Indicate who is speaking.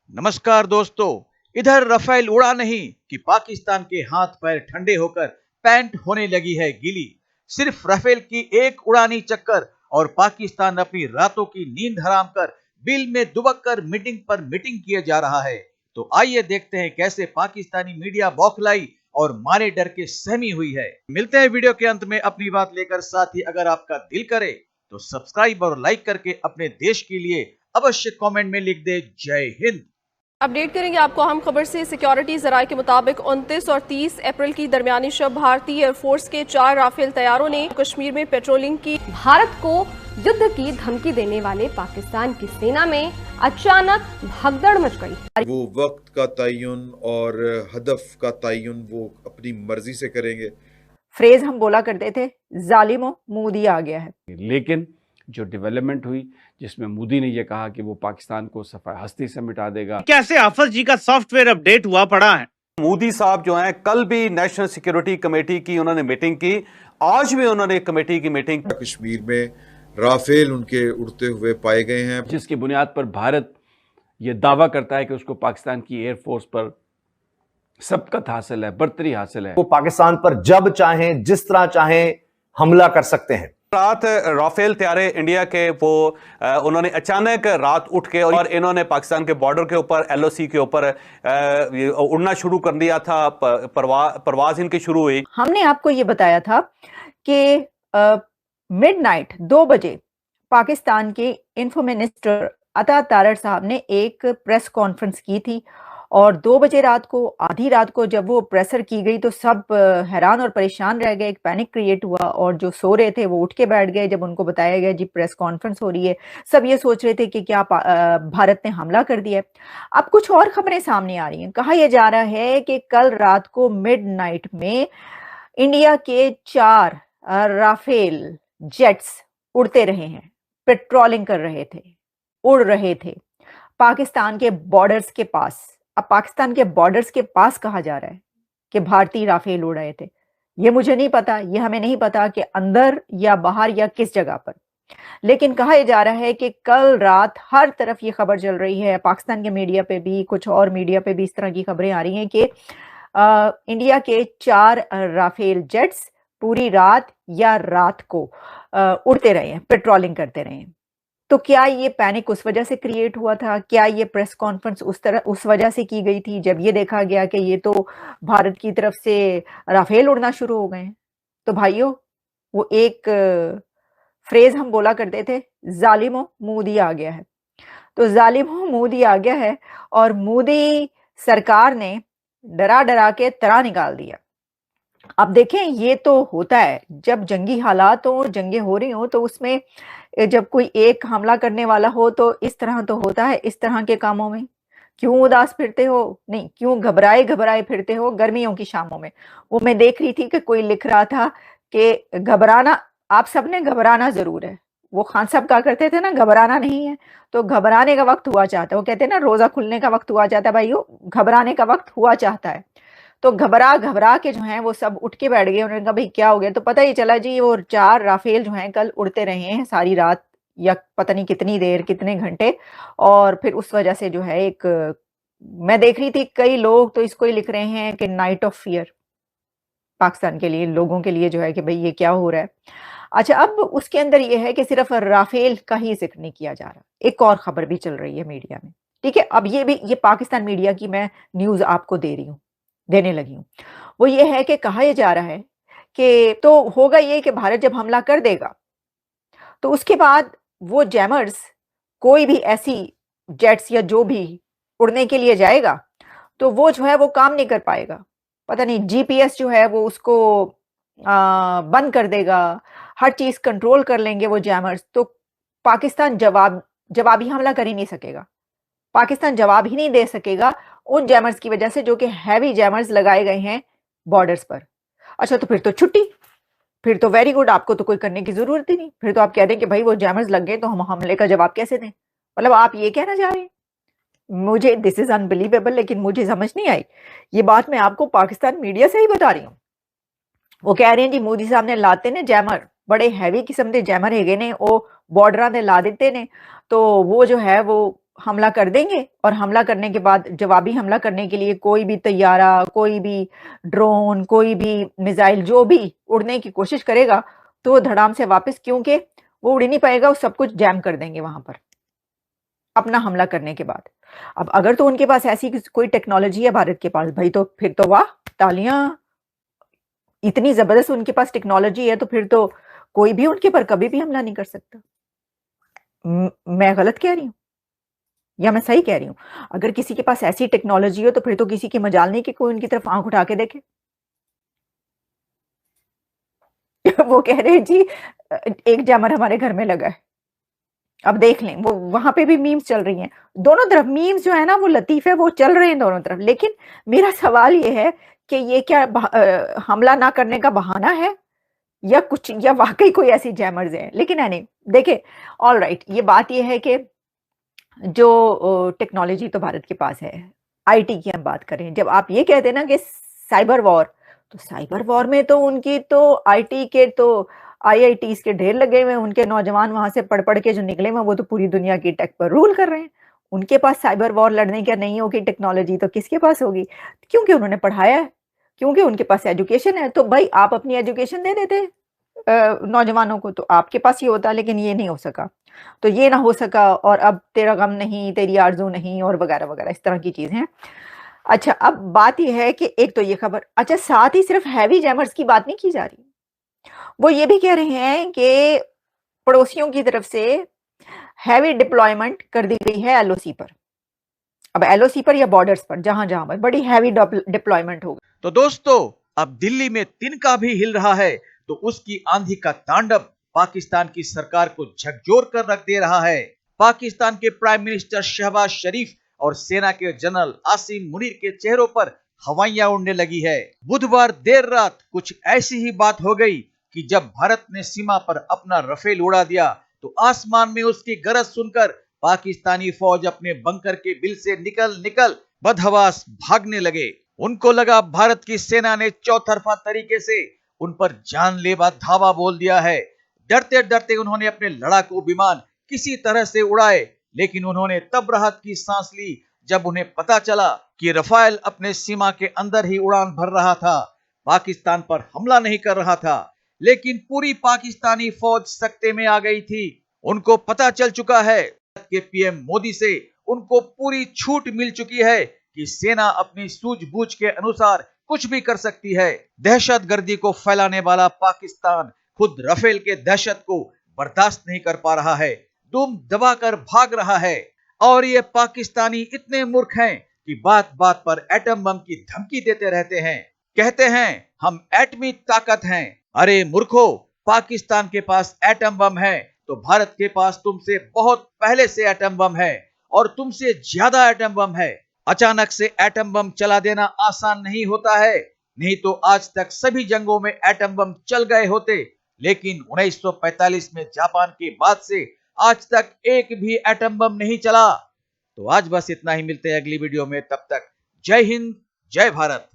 Speaker 1: नमस्कार दोस्तों। इधर रफेल उड़ा नहीं कि पाकिस्तान के हाथ पैर ठंडे होकर पैंट होने लगी है गीली। सिर्फ रफेल की एक उड़ानी चक्कर और पाकिस्तान अपनी रातों की नींद हराम कर बिल में दुबक कर मीटिंग पर मीटिंग किए जा रहा है। तो आइए देखते हैं कैसे पाकिस्तानी मीडिया बौखलाई और मारे डर के सहमी हुई है। मिलते हैं वीडियो के अंत में अपनी बात लेकर। साथ ही अगर आपका दिल करे तो सब्सक्राइब और लाइक करके अपने देश के लिए अवश्य कमेंट में लिख दे जय हिंद।
Speaker 2: अपडेट करेंगे आपको अहम खबर से। सिक्योरिटी जराये के मुताबिक 29 और 30 अप्रैल की दरमियानी शब भारतीय एयरफोर्स के 4 राफेल तैयारों ने कश्मीर में पेट्रोलिंग की।
Speaker 3: भारत को युद्ध की धमकी देने वाले पाकिस्तान की सेना में अचानक भगदड़ मच गई।
Speaker 4: वो वक्त का तयन और हदफ का तयन वो अपनी मर्जी से करेंगे।
Speaker 5: फ्रेज हम बोला करते थे, जालिमो मोदी आ गया है।
Speaker 6: लेकिन जो डेवलपमेंट हुई जिसमें मोदी ने यह कहा कि वो पाकिस्तान को सफाई हस्ती से मिटा देगा।
Speaker 7: कैसे हाफिज जी का सॉफ्टवेयर अपडेट हुआ पड़ा है।
Speaker 8: मोदी साहब जो हैं, कल भी नेशनल सिक्योरिटी कमेटी की उन्होंने मीटिंग की, आज भी उन्होंने कमेटी की मीटिंग।
Speaker 4: कश्मीर में राफेल उनके उड़ते हुए पाए गए हैं,
Speaker 6: जिसकी बुनियाद पर भारत ये दावा करता है कि उसको पाकिस्तान की एयरफोर्स पर सबकत हासिल है, बर्तरी हासिल है।
Speaker 9: वो पाकिस्तान पर जब चाहें जिस तरह चाहें हमला कर सकते हैं।
Speaker 8: रात राफेल तैयारे इंडिया के वो उन्होंने अचानक रात उठ के और इन्होंने पाकिस्तान के बॉर्डर के ऊपर LOC के ऊपर उड़ना शुरू कर दिया था। परवाज इनकी शुरू हुई।
Speaker 5: हमने आपको ये बताया था कि मिडनाइट 2 बजे पाकिस्तान के इंफो मिनिस्टर अता तारड़ साहब ने एक प्रेस कॉन्फ्रेंस की थी और 2 बजे रात को, आधी रात को जब वो प्रेसर की गई तो सब हैरान और परेशान रह गए। एक पैनिक क्रिएट हुआ और जो सो रहे थे वो उठ के बैठ गए जब उनको बताया गया जी प्रेस कॉन्फ्रेंस हो रही है। सब ये सोच रहे थे कि क्या भारत ने हमला कर दिया है। अब कुछ और खबरें सामने आ रही हैं। कहा यह जा रहा है कि कल रात को मिडनाइट में इंडिया के 4 राफेल जेट्स उड़ते रहे हैं, पेट्रोलिंग कर रहे थे, उड़ रहे थे पाकिस्तान के बॉर्डर्स के पास। अब पाकिस्तान के बॉर्डर्स के पास कहा जा रहा है कि भारतीय राफेल उड़ रहे थे। ये मुझे नहीं पता, ये हमें नहीं पता कि अंदर या बाहर या किस जगह पर, लेकिन कहा यह जा रहा है कि कल रात हर तरफ ये खबर चल रही है, पाकिस्तान के मीडिया पे भी, कुछ और मीडिया पे भी इस तरह की खबरें आ रही हैं कि इंडिया के 4 राफेल जेट्स पूरी रात या रात को उड़ते रहे हैं, पेट्रोलिंग करते रहे हैं। तो क्या ये पैनिक उस वजह से क्रिएट हुआ था? क्या ये प्रेस कॉन्फ्रेंस उस वजह से की गई थी जब ये देखा गया कि ये तो भारत की तरफ से राफेल उड़ना शुरू हो गए हैं? तो भाइयों, वो एक फ्रेज हम बोला करते थे, जालिमो मोदी आ गया है। तो जालिमो मोदी आ गया है और मोदी सरकार ने डरा डरा के तरा निकाल दिया। अब देखें, ये तो होता है जब जंगी हालात हो, जंगें हो रही हो, तो उसमें जब कोई एक हमला करने वाला हो तो इस तरह तो होता है। इस तरह के कामों में क्यों उदास फिरते हो, नहीं क्यों घबराए घबराए फिरते हो गर्मियों की शामों में। वो मैं देख रही थी कि कोई लिख रहा था कि घबराना, आप सबने घबराना जरूर है। वो खान साहब कहा करते थे ना, घबराना नहीं है तो घबराने का वक्त हुआ चाहता है। वो कहते हैं ना, रोजा खुलने का वक्त हुआ चाहता है, भाइयों घबराने का वक्त हुआ चाहता है। तो घबरा घबरा के जो है वो सब उठ के बैठ गए। उन्होंने कहा भाई क्या हो गया? तो पता ही चला जी वो 4 राफेल जो हैं कल उड़ते रहे हैं सारी रात या पता नहीं कितनी देर, कितने घंटे। और फिर उस वजह से जो है एक, मैं देख रही थी कई लोग तो इसको ही लिख रहे हैं कि नाइट ऑफ फियर पाकिस्तान के लिए, लोगों के लिए जो है कि भाई ये क्या हो रहा है। अच्छा, अब उसके अंदर ये है कि सिर्फ राफेल का ही जिक्र नहीं किया जा रहा, एक और खबर भी चल रही है मीडिया में। ठीक है, अब ये पाकिस्तान मीडिया की मैं न्यूज आपको देने लगी हूँ। वो ये है कि कहा यह जा रहा है कि तो होगा ये कि भारत जब हमला कर देगा तो उसके बाद वो जैमर्स, कोई भी ऐसी जेट्स या जो भी उड़ने के लिए जाएगा तो वो जो है वो काम नहीं कर पाएगा। पता नहीं GPS जो है वो उसको बंद कर देगा, हर चीज कंट्रोल कर लेंगे वो जैमर्स। तो पाकिस्तान जवाबी हमला कर ही नहीं सकेगा। पाकिस्तान जवाब ही नहीं दे सकेगा उन जैमर्स की वजह से जो कि हैवी जैमर्स लगाए गए हैं बॉर्डर्स पर। अच्छा, तो फिर तो छुट्टी, फिर तो वेरी गुड, आपको तो कोई करने की जरूरत ही नहीं। फिर तो आप कह दें कि भाई वो जैमर्स लग गए तो हम हमले का जवाब कैसे दें। मतलब आप ये कहना चाह रहे हैं? मुझे दिस इज अनबिलीवेबल, लेकिन मुझे समझ नहीं आई। ये बात मैं आपको पाकिस्तान मीडिया से ही बता रही हूँ। वो कह रहे हैं जी मोदी साहब ने लाते ने जैमर, बड़े हैवी किस्म के जैमर हैगे ने, वो बॉर्डर दे ला दिते ने, तो वो जो है वो हमला कर देंगे और हमला करने के बाद जवाबी हमला करने के लिए कोई भी तैयारा, कोई भी ड्रोन, कोई भी मिसाइल जो भी उड़ने की कोशिश करेगा तो वो धड़ाम से वापस, क्योंकि वो उड़ ही नहीं पाएगा, वो सब कुछ जैम कर देंगे वहां पर अपना हमला करने के बाद। अब अगर तो उनके पास ऐसी कोई टेक्नोलॉजी है भारत के पास, भाई तो फिर तो वाह, तालियां, इतनी जबरदस्त उनके पास टेक्नोलॉजी है तो फिर तो कोई भी उनके पर कभी भी हमला नहीं कर सकता। मैं गलत कह रही हूं या मैं सही कह रही हूं? अगर किसी के पास ऐसी टेक्नोलॉजी हो तो फिर तो किसी की मजाल नहीं कि कोई उनकी तरफ आंख उठा के देखे। वो कह रहे हैं जी एक जैमर हमारे घर में लगा है। अब देख लें, वो वहां पे भी मीम्स चल रही हैं दोनों तरफ। मीम्स जो है ना वो लतीफे वो चल रहे हैं दोनों तरफ, लेकिन मेरा सवाल ये है कि ये क्या हमला ना करने का बहाना है या कुछ, या वाकई कोई ऐसी जैमर्स है? लेकिन नहीं, देखे, ऑल राइट, ये बात ये है कि जो टेक्नोलॉजी तो भारत के पास है, आईटी की हम बात करें, जब आप ये कहते हैं ना कि साइबर वॉर, तो साइबर वॉर में तो उनकी तो आईटी के तो आईआईटीज के ढेर लगे हुए हैं, उनके नौजवान वहां से पढ़ पढ़ के जो निकले हुए वो तो पूरी दुनिया की टेक पर रूल कर रहे हैं। उनके पास साइबर वॉर लड़ने की नहीं होगी टेक्नोलॉजी तो किसके पास होगी? क्योंकि उन्होंने पढ़ाया है, क्योंकि उनके पास एजुकेशन है। तो भाई आप अपनी एजुकेशन दे देते नौजवानों को तो आपके पास ये होता, लेकिन ये नहीं हो सका। तो ये ना हो सका और अब तेरा गम नहीं, तेरी आरज़ू नहीं और वगैरह वगैरह इस तरह की चीज़ हैं। अच्छा, अब बात ये है कि एक तो ये खबर, अच्छा साथ ही सिर्फ हैवी जैमर्स की बात नहीं की जा रही, वो ये भी कह रहे हैं कि पड़ोसियों की तरफ से हैवी डिप्लॉयमेंट कर दी गई है एलओसी पर। अब एलओसी पर या बॉर्डर्स पर, जहां-जहां पर बड़ी हैवी डिप्लॉयमेंट होगी।
Speaker 1: तो दोस्तों, अब दिल्ली में तिनका भी हिल रहा है तो उसकी आंधी का तांडव पाकिस्तान की सरकार को झकझोर कर रख दे रहा है। पाकिस्तान के प्राइम मिनिस्टर शहबाज शरीफ और सेना के जनरल आसिम मुनीर के चेहरों पर हवाइयां उड़ने लगी है। बुधवार देर रात कुछ ऐसी ही बात हो गई कि जब भारत ने सीमा पर अपना रफेल उड़ा दिया तो आसमान में उसकी गरज सुनकर पाकिस्तानी फौज अपने बंकर के बिल से निकल निकल बदहवास भागने लगे। उनको लगा भारत की सेना ने चौतरफा तरीके से उन पर जानलेवा धावा बोल दिया है। डरते डरते उन्होंने अपने लड़ाकू विमान किसी तरह से उड़ाए, लेकिन उन्होंने तब राहत की सांस ली जब उन्हें पता चला कि रफाल अपने सीमा के अंदर ही उड़ान भर रहा था, पाकिस्तान पर हमला नहीं कर रहा था। लेकिन पूरी पाकिस्तानी फौज सकते में आ गई थी। उनको पता चल चुका है कि पीएम मोदी से उनको पूरी छूट मिल चुकी है कि सेना अपनी सूझबूझ के अनुसार कुछ भी कर सकती है। दहशतगर्दी को फैलाने वाला पाकिस्तान खुद रफेल के दहशत को बर्दाश्त नहीं कर पा रहा है, दुम दबाकर भाग रहा है। और ये पाकिस्तानी इतने मूर्ख हैं कि बात बात पर एटम बम की धमकी देते रहते हैं। कहते हैं हम एटमी ताकत हैं। अरे मूर्खो, पाकिस्तान के पास एटम बम है तो भारत के पास तुमसे बहुत पहले से एटम बम है और तुमसे ज्यादा एटम बम है। अचानक से एटम बम चला देना आसान नहीं होता है, नहीं तो आज तक सभी जंगों में एटम बम चल गए होते। लेकिन 1945 में जापान के बाद से आज तक एक भी एटम बम नहीं चला। तो आज बस इतना ही, मिलते हैं अगली वीडियो में, तब तक जय हिंद, जय भारत।